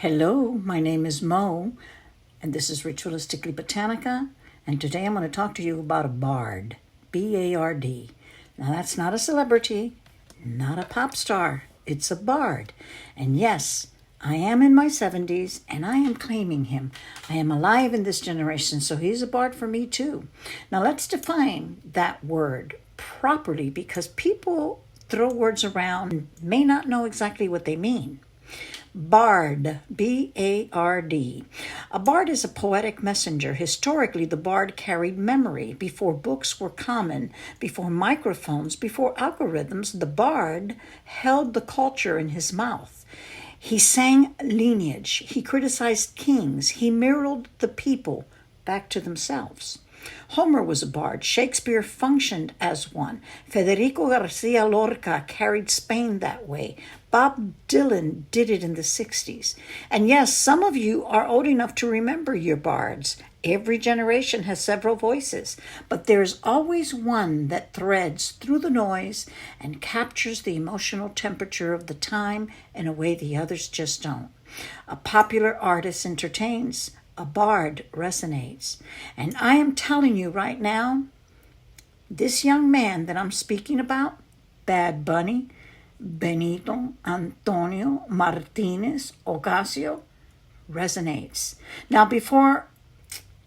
Hello, my name is Mo, and this is Ritualistically Botanica, and today I'm going to talk to you about a bard, B-A-R-D. Now that's not a celebrity, not a pop star, it's a bard. And yes, I am in my 70s, and I am claiming him. I am alive in this generation, so he's a bard for me too. Now let's define that word properly, because people throw words around and may not know exactly what they mean. Bard, B-A-R-D. A bard is a poetic messenger. Historically, the bard carried memory. Before books were common, before microphones, before algorithms, the bard held the culture in his mouth. He sang lineage. He criticized kings. He mirrored the people back to themselves. Homer was a bard. Shakespeare functioned as one. Federico Garcia Lorca carried Spain that way. Bob Dylan did it in the 60s. And yes, some of you are old enough to remember your bards. Every generation has several voices, but there's always one that threads through the noise and captures the emotional temperature of the time in a way the others just don't. A popular artist entertains. A bard resonates. And I am telling you right now, this young man that I'm speaking about, Bad Bunny, Benito Antonio Martínez Ocasio, resonates. Now, before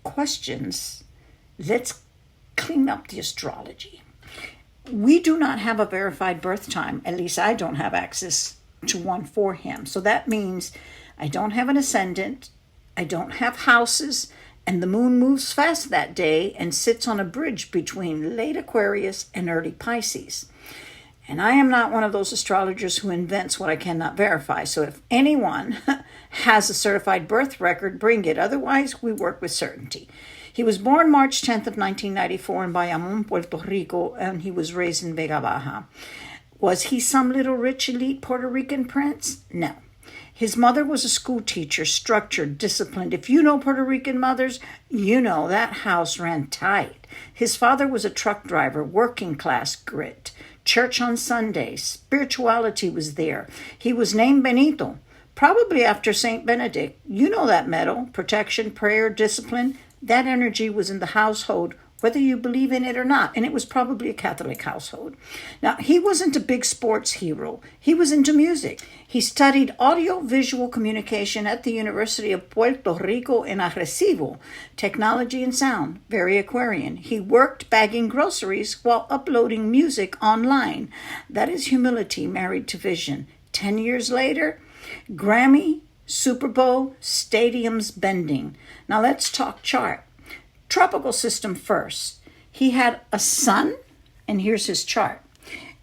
questions, let's clean up the astrology. We do not have a verified birth time. At least I don't have access to one for him. So that means I don't have an ascendant, I don't have houses, and the moon moves fast that day and sits on a bridge between late Aquarius and early Pisces. And I am not one of those astrologers who invents what I cannot verify. So if anyone has a certified birth record, bring it. Otherwise, we work with certainty. He was born March 10th of 1994 in Bayamón, Puerto Rico, and he was raised in Vega Baja. Was he some little rich elite Puerto Rican prince? No. His mother was a school teacher, structured, disciplined. If you know Puerto Rican mothers, you know that house ran tight. His father was a truck driver, working class grit. Church on Sundays, spirituality was there. He was named Benito, probably after Saint Benedict. You know that medal, protection, prayer, discipline. That energy was in the household, whether you believe in it or not, and it was probably a Catholic household. Now, he wasn't a big sports hero. He was into music. He studied audio-visual communication at the University of Puerto Rico in Arecibo, technology and sound, very Aquarian. He worked bagging groceries while uploading music online. That is humility married to vision. 10 years later, Grammy, Super Bowl, stadiums bending. Now let's talk chart. Tropical system first. He had a sun, and here's his chart.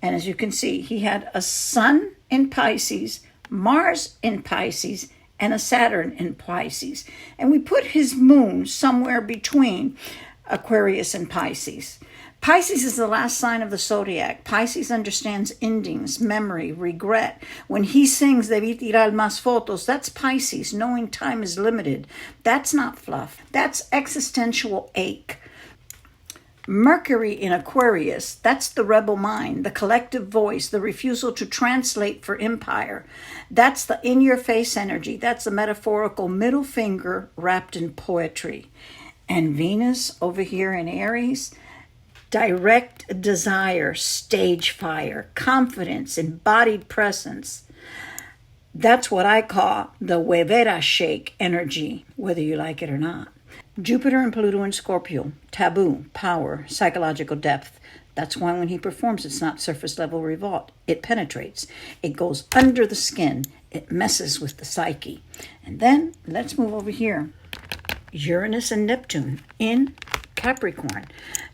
And as you can see, he had a sun in Pisces, Mars in Pisces, and a Saturn in Pisces. And we put his moon somewhere between Aquarius and Pisces. Pisces is the last sign of the zodiac. Pisces understands endings, memory, regret. When he sings, debí tirar más fotos, that's Pisces, knowing time is limited. That's not fluff. That's existential ache. Mercury in Aquarius, that's the rebel mind, the collective voice, the refusal to translate for empire. That's the in-your-face energy. That's the metaphorical middle finger wrapped in poetry. And Venus over here in Aries, direct desire, stage fire, confidence, embodied presence. That's what I call the huevera shake energy, whether you like it or not. Jupiter and Pluto in Scorpio, taboo, power, psychological depth. That's why when he performs, it's not surface level revolt. It penetrates. It goes under the skin. It messes with the psyche. And then let's move over here. Uranus and Neptune in Capricorn.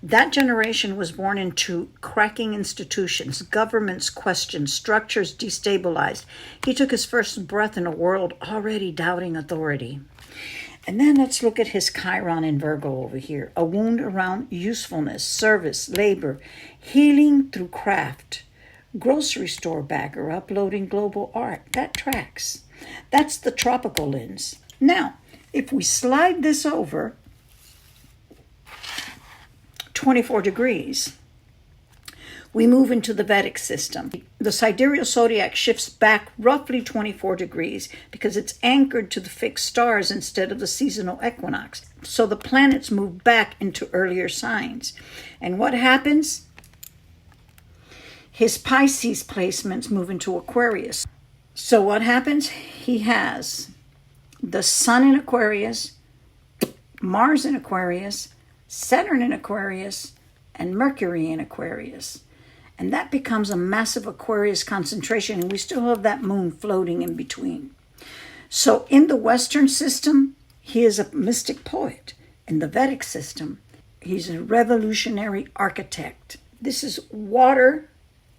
That generation was born into cracking institutions, governments questioned, structures destabilized. He took his first breath in a world already doubting authority. And then let's look at his Chiron in Virgo over here. A wound around usefulness, service, labor, healing through craft. Grocery store bagger uploading global art. That tracks. That's the tropical lens. Now, if we slide this over 24 degrees, we move into the Vedic system. The sidereal zodiac shifts back roughly 24 degrees because it's anchored to the fixed stars instead of the seasonal equinox. So the planets move back into earlier signs. And what happens? His Pisces placements move into Aquarius. So what happens? He has the Sun in Aquarius, Mars in Aquarius, Saturn in Aquarius, and Mercury in Aquarius. And that becomes a massive Aquarius concentration, and we still have that moon floating in between. So in the Western system, he is a mystic poet. In the Vedic system, he's a revolutionary architect. This is water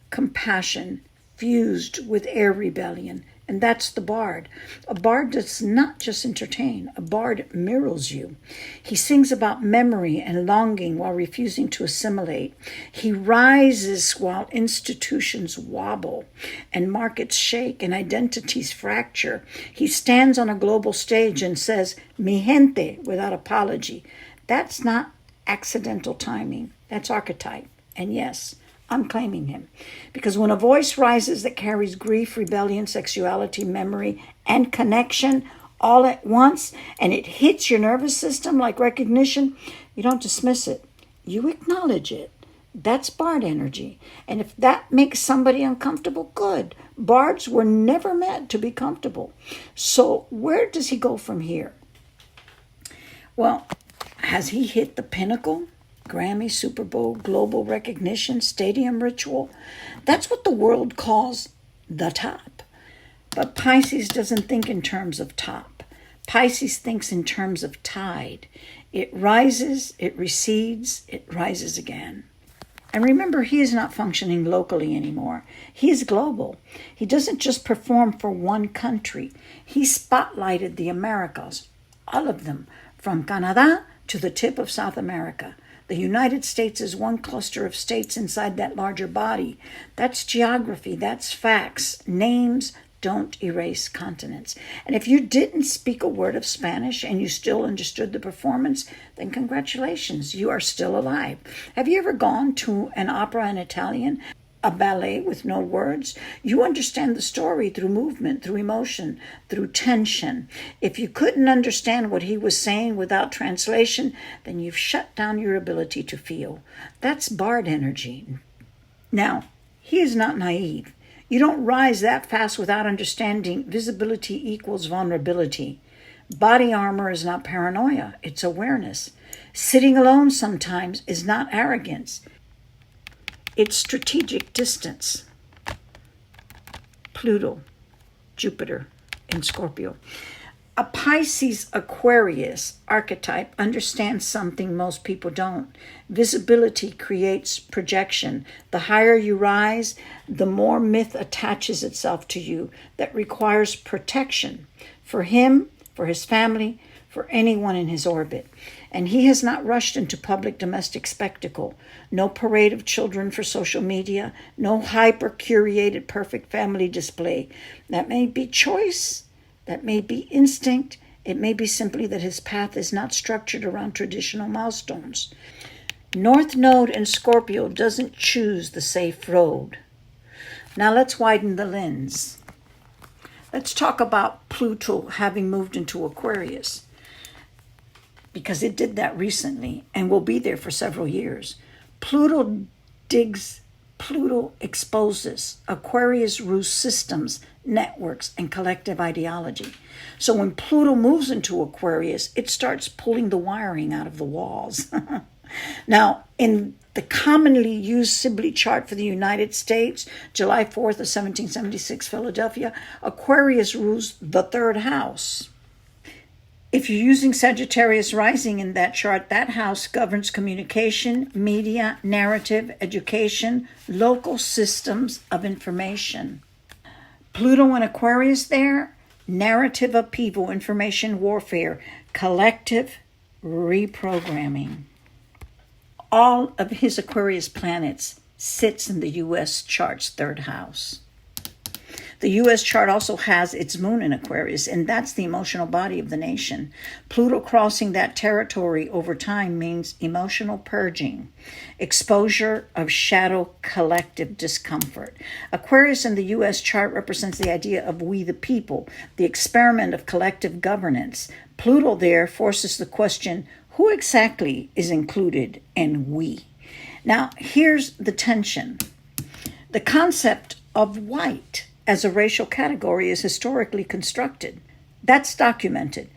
compassion fused with air rebellion, and that's the bard. A bard does not just entertain. A bard mirrors you. He sings about memory and longing while refusing to assimilate. He rises while institutions wobble and markets shake and identities fracture. He stands on a global stage and says, "Mi gente," without apology. That's not accidental timing. That's archetype. And yes, I'm claiming him. Because when a voice rises that carries grief, rebellion, sexuality, memory, and connection all at once, and it hits your nervous system like recognition, you don't dismiss it. You acknowledge it. That's bard energy. And if that makes somebody uncomfortable, good. Bards were never meant to be comfortable. So where does he go from here? Well, has he hit the pinnacle? Grammy, Super Bowl, global recognition, stadium ritual. That's what the world calls the top. But Pisces doesn't think in terms of top. Pisces thinks in terms of tide. It rises, it recedes, it rises again. And remember, he is not functioning locally anymore. He is global. He doesn't just perform for one country. He spotlighted the Americas, all of them, from Canada to the tip of South America. The United States is one cluster of states inside that larger body. That's geography. That's facts. Names don't erase continents. And if you didn't speak a word of Spanish and you still understood the performance, then congratulations, you are still alive. Have you ever gone to an opera in Italian? A ballet with no words? You understand the story through movement, through emotion, through tension. If you couldn't understand what he was saying without translation, then you've shut down your ability to feel. That's bard energy. Now, he is not naive. You don't rise that fast without understanding visibility equals vulnerability. Body armor is not paranoia, it's awareness. Sitting alone sometimes is not arrogance. It's strategic distance. Pluto, Jupiter in Scorpio. A Pisces Aquarius archetype understands something most people don't. Visibility creates projection. The higher you rise, the more myth attaches itself to you that requires protection for him, for his family, for anyone in his orbit. And he has not rushed into public domestic spectacle. No parade of children for social media. No hyper-curated perfect family display. That may be choice. That may be instinct. It may be simply that his path is not structured around traditional milestones. North Node in Scorpio doesn't choose the safe road. Now let's widen the lens. Let's talk about Pluto having moved into Aquarius, because it did that recently and will be there for several years. Pluto digs, Pluto exposes. Aquarius rules systems, networks, and collective ideology. So when Pluto moves into Aquarius, it starts pulling the wiring out of the walls. Now, in the commonly used Sibley chart for the United States, July 4th of 1776, Philadelphia, Aquarius rules the third house. If you're using Sagittarius rising in that chart, that house governs communication, media, narrative, education, local systems of information. Pluto and Aquarius there, narrative upheaval, information warfare, collective reprogramming. All of his Aquarius planets sits in the U.S. chart's third house. The U.S. chart also has its moon in Aquarius, and that's the emotional body of the nation. Pluto crossing that territory over time means emotional purging, exposure of shadow collective discomfort. Aquarius in the U.S. chart represents the idea of we the people, the experiment of collective governance. Pluto there forces the question, who exactly is included in we? Now, here's the tension. The concept of white as a racial category is historically constructed. That's documented.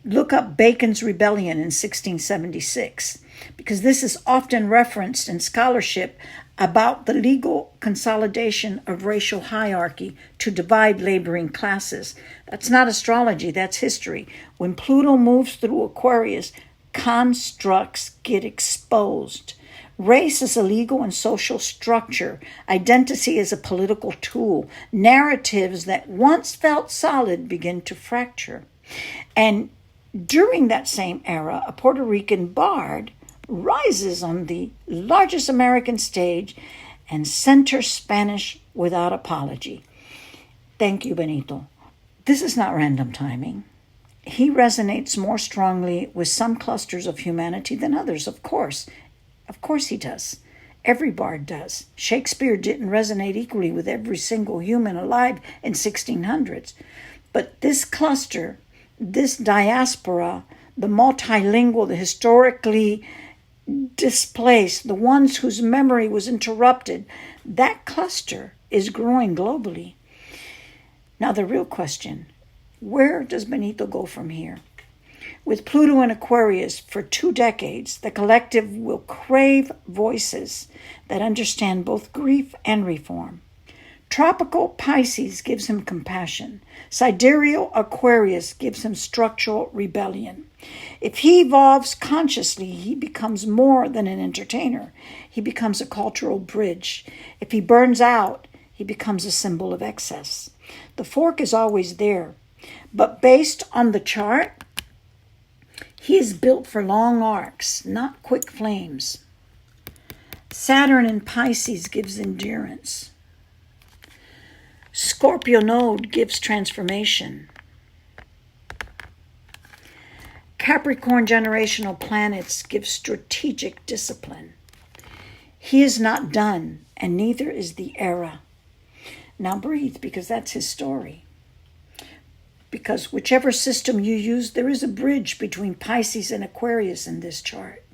Look up Bacon's Rebellion in 1676, because this is often referenced in scholarship about the legal consolidation of racial hierarchy to divide laboring classes. That's not astrology, that's history. When Pluto moves through Aquarius, constructs get exposed. Race is a legal and social structure. Identity is a political tool. Narratives that once felt solid begin to fracture. And during that same era, a Puerto Rican bard rises on the largest American stage and centers Spanish without apology. Thank you, Benito. This is not random timing. He resonates more strongly with some clusters of humanity than others, of course. Of course he does. Every bard does. Shakespeare didn't resonate equally with every single human alive in 1600s. But this cluster, this diaspora, the multilingual, the historically displaced, the ones whose memory was interrupted, that cluster is growing globally. Now the real question, where does Benito go from here? With Pluto in Aquarius for 2 decades, the collective will crave voices that understand both grief and reform. Tropical Pisces gives him compassion. Sidereal Aquarius gives him structural rebellion. If he evolves consciously, he becomes more than an entertainer. He becomes a cultural bridge. If he burns out, he becomes a symbol of excess. The fork is always there, but based on the chart, he is built for long arcs, not quick flames. Saturn in Pisces gives endurance. Scorpio node gives transformation. Capricorn generational planets give strategic discipline. He is not done, and neither is the era. Now breathe, because that's his story. Because whichever system you use, there is a bridge between Pisces and Aquarius in this chart.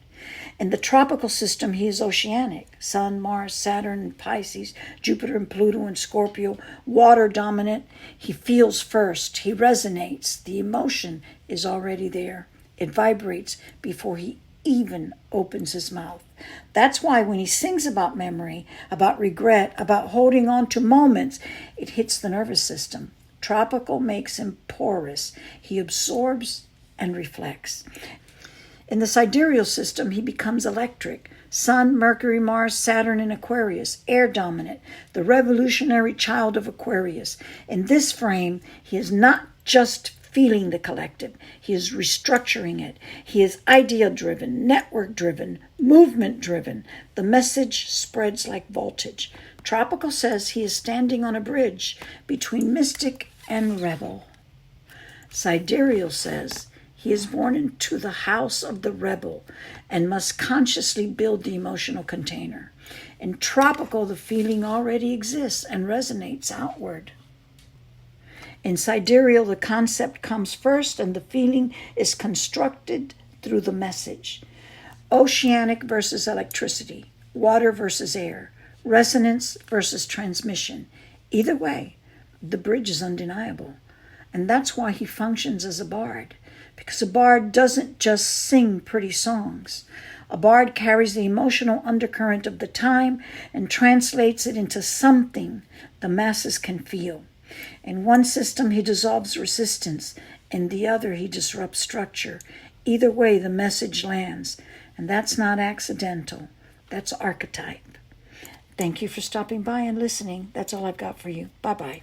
In the tropical system, he is oceanic. Sun, Mars, Saturn, and Pisces, Jupiter and Pluto and Scorpio, water dominant. He feels first. He resonates. The emotion is already there. It vibrates before he even opens his mouth. That's why when he sings about memory, about regret, about holding on to moments, it hits the nervous system. Tropical makes him porous. He absorbs and reflects. In the sidereal system, he becomes electric. Sun, Mercury, Mars, Saturn, and Aquarius, air dominant, the revolutionary child of Aquarius. In this frame, he is not just feeling the collective. He is restructuring it. He is idea-driven, network-driven, movement-driven. The message spreads like voltage. Tropical says he is standing on a bridge between mystic and rebel. Sidereal says he is born into the house of the rebel and must consciously build the emotional container. In tropical, the feeling already exists and resonates outward. In sidereal, the concept comes first and the feeling is constructed through the message. Oceanic versus electricity, water versus air, resonance versus transmission. Either way, the bridge is undeniable. And that's why he functions as a bard. Because a bard doesn't just sing pretty songs. A bard carries the emotional undercurrent of the time and translates it into something the masses can feel. In one system, he dissolves resistance. In the other, he disrupts structure. Either way, the message lands. And that's not accidental. That's archetype. Thank you for stopping by and listening. That's all I've got for you. Bye-bye.